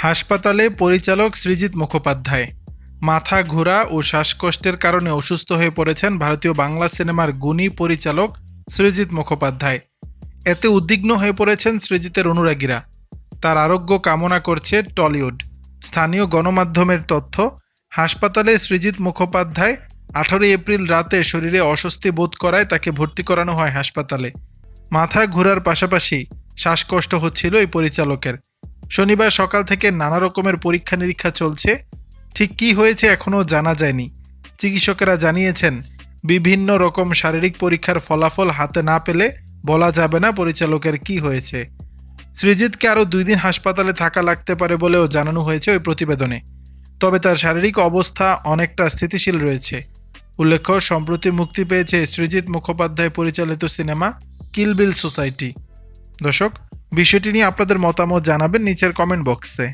হাসপাতালে পরিচালক সৃজিত মুখোপাধ্যায়। মাথা ঘোরা ও শ্বাসকষ্টের কারণে অসুস্থ হয়ে পড়েছেন ভারতীয় বাংলা সিনেমার গুণী পরিচালক সৃজিত মুখোপাধ্যায়। এতে উদ্বিগ্ন হয়ে পড়েছেন সৃজিতের অনুরাগীরা। তার আরোগ্য কামনা করছে টলিউড। স্থানীয় গণমাধ্যমের তথ্য, হাসপাতালে সৃজিত মুখোপাধ্যায় 18 এপ্রিল রাতে শরীরে অস্বস্তি বোধ করায় তাকে ভর্তি করানো হয় হাসপাতালে। মাথা ঘোরার পাশাপাশি শ্বাসকষ্ট হচ্ছিল এই পরিচালকের। শনিবার সকাল থেকে নানা রকমের পরীক্ষা নিরীক্ষা চলছে। ঠিক কী হয়েছে এখনও জানা যায়নি। চিকিৎসকেরা জানিয়েছেন, বিভিন্ন রকম শারীরিক পরীক্ষার ফলাফল হাতে না পেলে বলা যাবে না পরিচালকের কি হয়েছে। সৃজিতকে আরও 2 দিন হাসপাতালে থাকা লাগতে পারে বলেও জানানো হয়েছে ওই প্রতিবেদনে। তবে তার শারীরিক অবস্থা অনেকটা স্থিতিশীল রয়েছে। উল্লেখ্য, সম্প্রতি মুক্তি পেয়েছে সৃজিত মুখোপাধ্যায় পরিচালিত সিনেমা কিল বিল সোসাইটি। দর্শক, বিষয়টি নিয়ে আপনাদের মতামত জানাবেন নিচের কমেন্ট বক্সে।